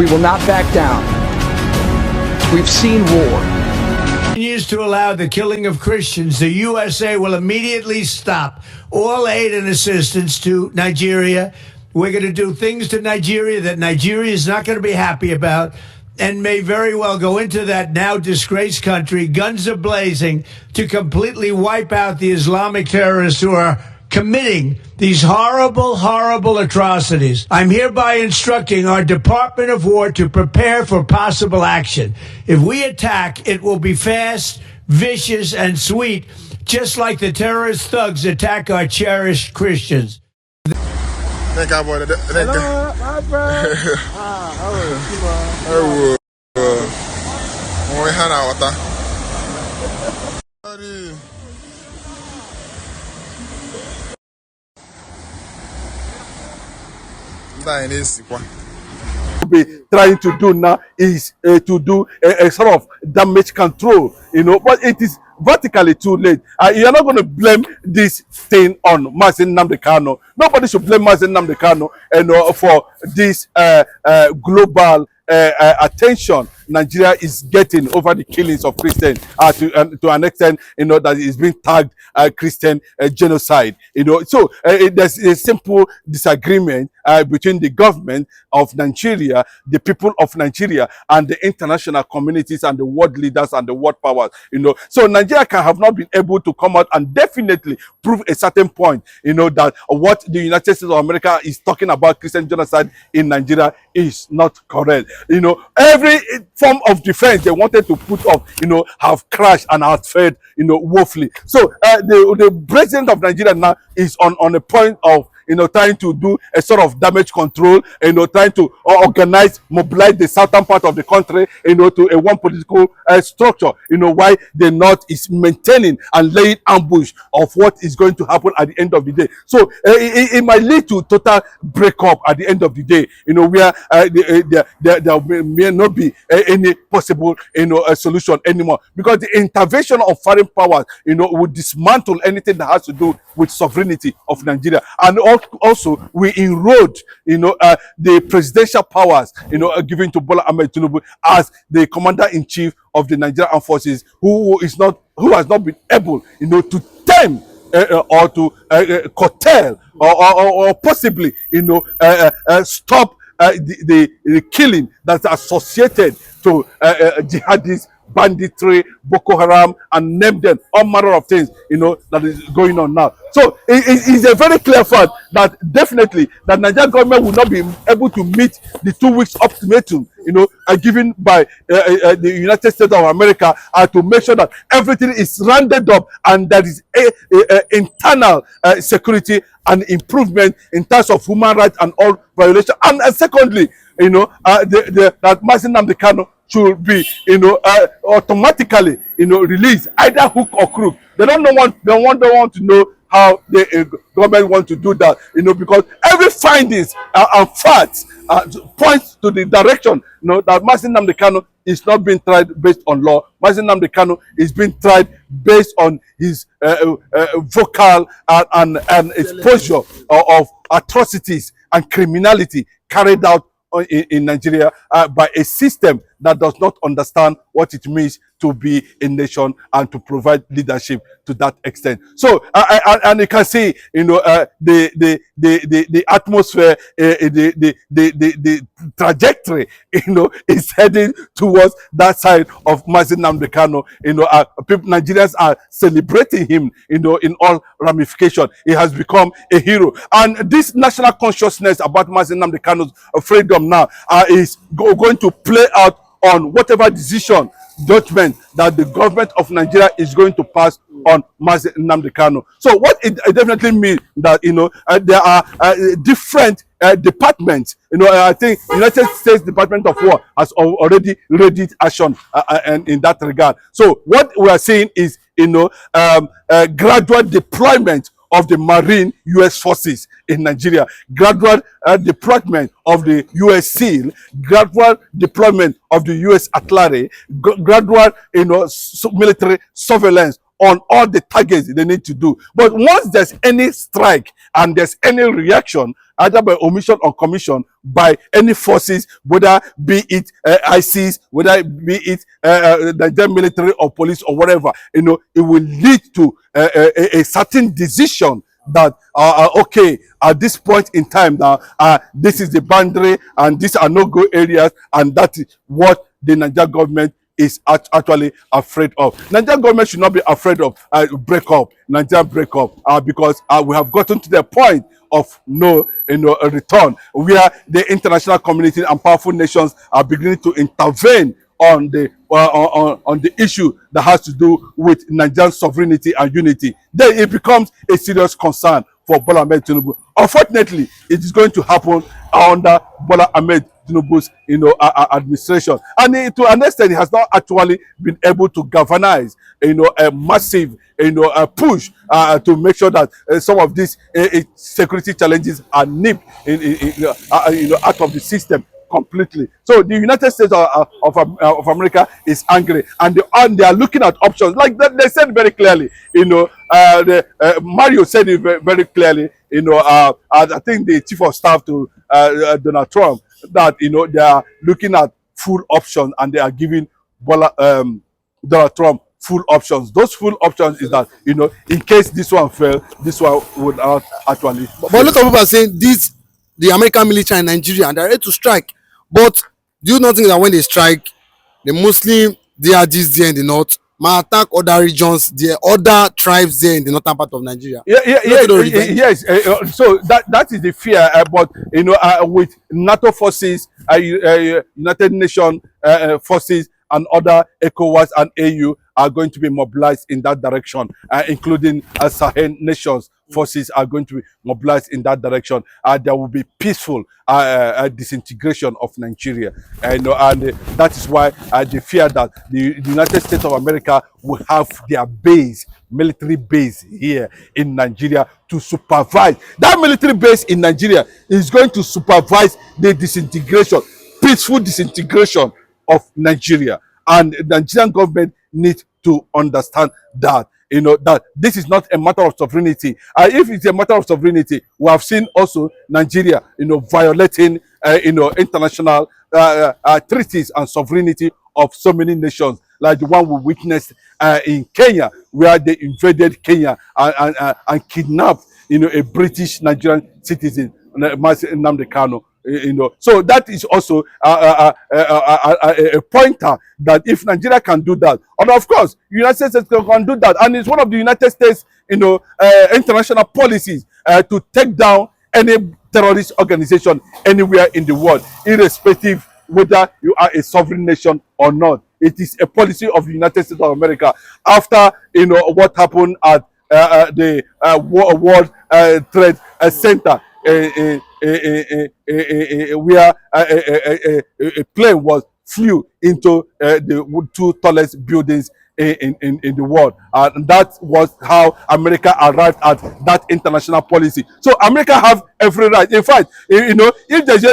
will not back down. We've seen war. Continues to allow the killing of Christians, the USA will immediately stop all aid and assistance to Nigeria. We're going to do things to Nigeria that Nigeria is not going to be happy about and may very well go into that now disgraced country, guns are blazing, to completely wipe out the Islamic terrorists who are committing these horrible, horrible atrocities. I'm hereby instructing our Department of War to prepare for possible action. If we attack, it will be fast, vicious, and sweet, just like the terrorist thugs attack our cherished Christians. Thank God, boy. Hello, my friend. Be trying to do now is to do a sort of damage control, but it is vertically too late. You're not going to blame this thing on Mazen Nnamdi Kanu. Nobody should blame Mazen Nnamdi Kanu for this global attention Nigeria is getting over the killings of Christians to an extent, that is being tagged Christian genocide. So there's a simple disagreement between the government of Nigeria, the people of Nigeria, and the international communities and the world leaders and the world powers. So Nigeria can have not been able to come out and definitely prove a certain point, that what the United States of America is talking about Christian genocide in Nigeria is not correct. Every form of defense they wanted to put up, have crashed and have failed, woefully. So the president of Nigeria now is on a point of trying to do a sort of damage control, trying to organize, mobilize the southern part of the country, to a one political structure, why the North is maintaining and laying ambush of what is going to happen at the end of the day. So it might lead to total breakup at the end of the day, where there may not be any possible, solution anymore, because the intervention of foreign powers, would dismantle anything that has to do with sovereignty of Nigeria. And also we enrolled the presidential powers given to Bola Ahmed Tinubu as the commander-in-chief of the Nigerian Armed Forces, who has not been able to tame or to curtail or possibly stop the killing that's associated to jihadists, banditry, Boko Haram, and name them, all manner of things, that is going on now. So it's a very clear fact that definitely the Nigerian government will not be able to meet the 2 weeks ultimatum, given by the United States of America, to make sure that everything is rounded up and there is a internal security and improvement in terms of human rights and all violations. And secondly, that Mazen Nnamdi Kanu should be, automatically, released, either hook or crook. They don't want to know how the government want to do that, because every findings and facts points to the direction, that Mazen Nnamdi Kanu is not being tried based on law. Mazen Nnamdi Kanu is being tried based on his vocal and exposure of atrocities and criminality carried out in Nigeria by a system that does not understand what it means to be a nation and to provide leadership to that extent. So and you can see, the atmosphere, the trajectory, is heading towards that side of Mazen Nnamdi Kanu. Nigerians are celebrating him, in all ramifications. He has become a hero, and this national consciousness about Mazen Nnamdi Kanu's freedom now is going to play out on whatever decision, judgment that the government of Nigeria is going to pass on Mazen Nnamdi Kanu. So what it definitely means that there are different departments. I think United States Department of War has already readied action in that regard. So what we are seeing is gradual deployment of the Marine U.S. forces in Nigeria, gradual deployment of the U.S. SEAL, gradual deployment of the U.S. artillery, gradual military surveillance on all the targets they need to do. But once there's any strike and there's any reaction, either by omission or commission, by any forces, whether be it ISIS, whether it be it the military or police or whatever, it will lead to a certain decision that okay, at this point in time now, this is the boundary and these are no-go areas, and that is what the Nigerian government is actually afraid of. Nigerian government should not be afraid of Nigerian breakup, because we have gotten to the point of no return, where the international community and powerful nations are beginning to intervene on the issue that has to do with Nigerian sovereignty and unity. Then it becomes a serious concern for Bola Ahmed Tinubu. Unfortunately, it is going to happen under Bola Ahmed Tinubu's administration, and to an extent, it has not actually been able to galvanize a massive push to make sure that some of these security challenges are nipped out of the system completely. So the United States of America is angry, and they are looking at options. Like they said very clearly, Mario said it very clearly. I think the chief of staff to Donald Trump, that they are looking at full options, and they are giving Donald Trump full options. Those full options is that in case this one fail, this one would not actually. But look at people are saying this: the American military in Nigeria, and they're ready to strike. But do you not think that when they strike, the Muslim DRGs there in the north might attack other regions, the other tribes there in the northern part of Nigeria? Yes. So that is the fear. But with NATO forces, United Nations forces, and other ECOWAS and AU are going to be mobilized in that direction, including Sahel nations. Forces are going to be mobilized in that direction. There will be peaceful disintegration of Nigeria, and that is why they fear that the United States of America will have their military base here in Nigeria to supervise. That military base in Nigeria is going to supervise the disintegration, peaceful disintegration of Nigeria, and the Nigerian government needs to understand that. That this is not a matter of sovereignty. If it's a matter of sovereignty, we have seen also Nigeria, violating, international treaties and sovereignty of so many nations, like the one we witnessed in Kenya, where they invaded Kenya and kidnapped, a British Nigerian citizen, Nnamdi Kanu. So that is also a pointer that if Nigeria can do that, and of course United States can do that, and it's one of the United States international policies to take down any terrorist organization anywhere in the world, irrespective whether you are a sovereign nation or not. It is a policy of the United States of America. After what happened at the World Trade Center, where a plane flew into the two tallest buildings in the world, and that was how America arrived at that international policy. So America have every right. In fact, if there's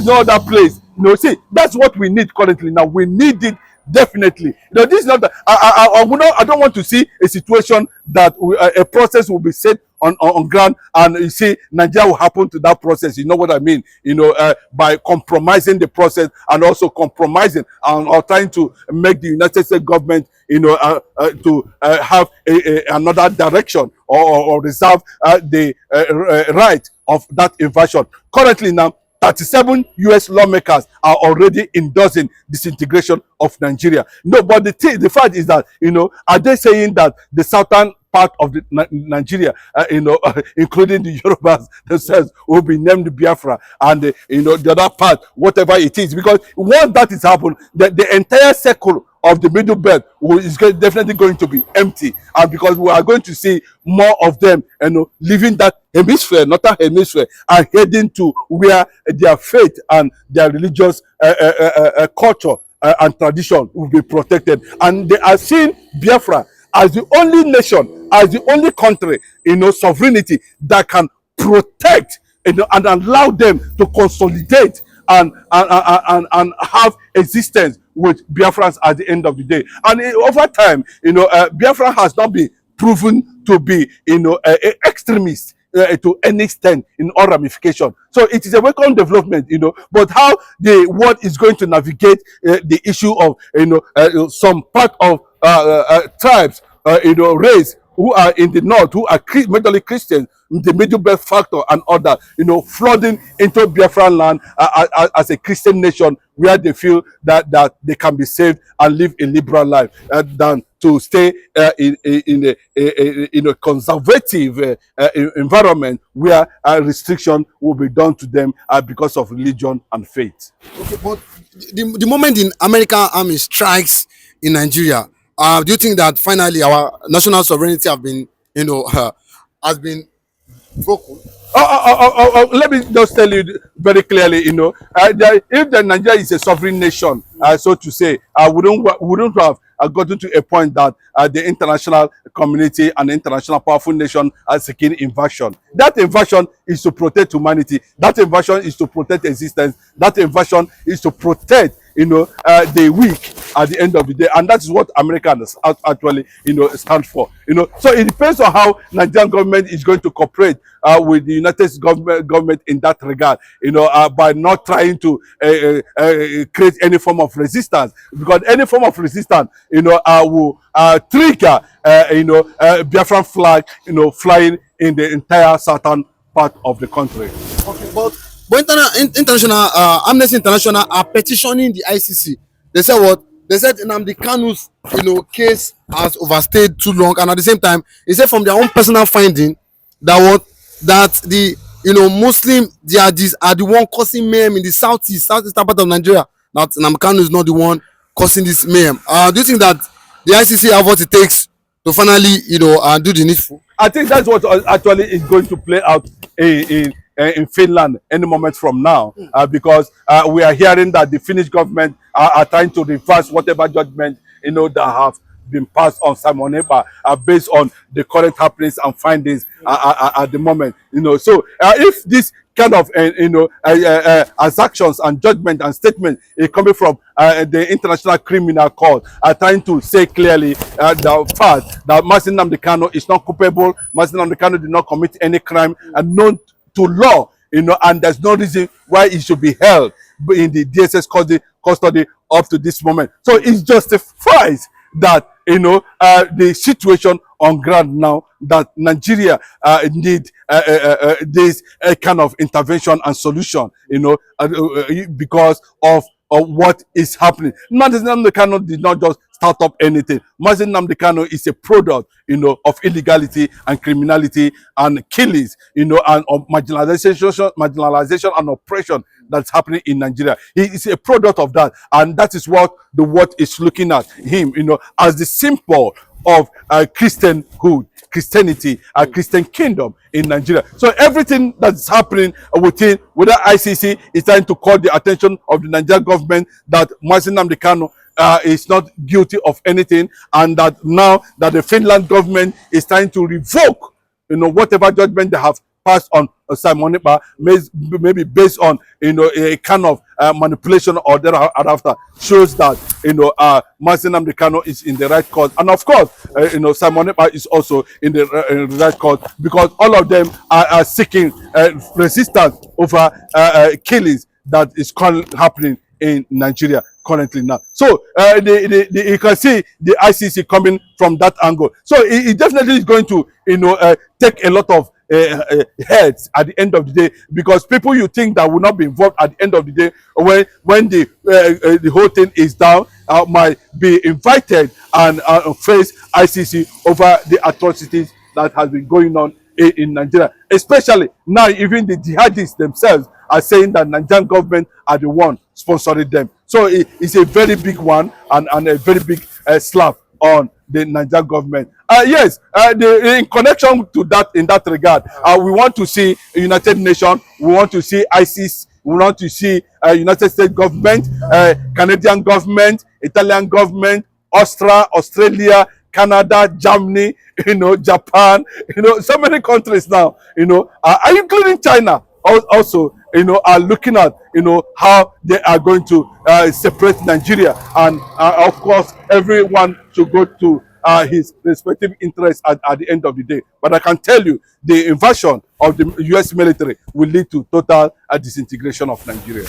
no other place, see, that's what we need currently. Now we need it definitely. This is not. I don't want to see a situation that a process will be set on ground, and you see Nigeria will happen to that process. You know what I mean? By compromising the process, and also compromising or trying to make the United States government, to have another direction, or reserve the right of that invasion. Currently now, 37 U.S. lawmakers are already endorsing disintegration of Nigeria. No, but the fact is that, are they saying that the southern part of Nigeria, including the Yorubas themselves, will be named Biafra, and the other part, whatever it is? Because once that is happened, the entire circle of the Middle Belt is definitely going to be empty, and because we are going to see more of them, leaving that hemisphere, northern hemisphere, and heading to where their faith and their religious culture and tradition will be protected, and they are seeing Biafra as the only nation, as the only country, sovereignty that can protect, and allow them to consolidate and have existence with Biafrans at the end of the day. And over time, Biafra has not been proven to be, extremist to any extent in all ramification. So it is a welcome development, but how the world is going to navigate the issue of, some part of tribes, race who are in the north, who are majorly Christians, the Middle Belt factor and other, flooding into Biafran land as a Christian nation where they feel that they can be saved and live a liberal life than to stay in a conservative environment where restriction will be done to them because of religion and faith. Okay, but the moment the American army strikes in Nigeria, do you think that finally our national sovereignty have been, has been broken? Let me just tell you very clearly, if the Nigeria is a sovereign nation, so to say, wouldn't have gotten to a point that the international community and the international powerful nation are seeking invasion. That invasion is to protect humanity. That invasion is to protect existence. That invasion is to protect, the weak at the end of the day, and that is what America actually, stands for. So it depends on how Nigerian government is going to cooperate with the United States government in that regard. By not trying to create any form of resistance, because any form of resistance, will trigger, Biafran flag, flying in the entire southern part of the country. Okay, but international Amnesty International are petitioning the ICC. They said what? They said Nnamdi Kanu's case has overstayed too long, and at the same time, they said from their own personal finding that the Muslim jihadis are the one causing mayhem in the southeastern part of Nigeria. That Nnamdi Kanu is not the one causing this mayhem. Do you think that the ICC have what it takes to finally do the needful? I think that's what actually is going to play out in Finland any moment from now, because we are hearing that the Finnish government are trying to reverse whatever judgment that have been passed on Simon Ekpa based on the current happenings and findings at the moment. So if this kind of actions and judgment and statement is coming from the International Criminal Court, are trying to say clearly the fact that Mazi Nnamdi Kanu is not culpable, Mazi Nnamdi Kanu did not commit any crime and known to law, and there's no reason why it should be held in the DSS custody up to this moment. So it justifies that the situation on ground now, that Nigeria need this kind of intervention and solution, because of what is happening. Mazi Nnamdi Kanu did not just start up anything. Mazi Nnamdi Kanu is a product, of illegality and criminality and killings, and of marginalization and oppression that's happening in Nigeria. He is a product of that, and that is what the world is looking at him, as the symbol of Christianity, a Christian kingdom in Nigeria. So everything that's happening within ICC is trying to call the attention of the Nigerian government that Mazi Nnamdi Kanu is not guilty of anything, and that now that the Finland government is trying to revoke, whatever judgment they have passed on Simon Ekpa, maybe based on a kind of manipulation or thereafter, shows that Mazi Nnamdi Kanu is in the right cause, and of course Simon Ekpa is also in the right cause, because all of them are seeking resistance over killings that is happening in Nigeria currently now. So you can see the ICC coming from that angle. So it definitely is going to take a lot of heads at the end of the day, because people you think that will not be involved at the end of the day, when the whole thing is down, might be invited and face ICC over the atrocities that has been going on in Nigeria. Especially now, even the jihadists themselves are saying that Nigerian government are the one sponsoring them. So it's a very big one, and a very big slap on the Nigerian government. Yes, in connection to that, in that regard, we want to see a United Nations, we want to see ISIS, we want to see United States government, Canadian government, Italian government, Australia, Canada, Germany, Japan, so many countries now, including China, also, are looking at, how they are going to separate Nigeria, and of course, everyone should go to his respective interests at the end of the day. But I can tell you, the invasion of the U.S. military will lead to total disintegration of Nigeria.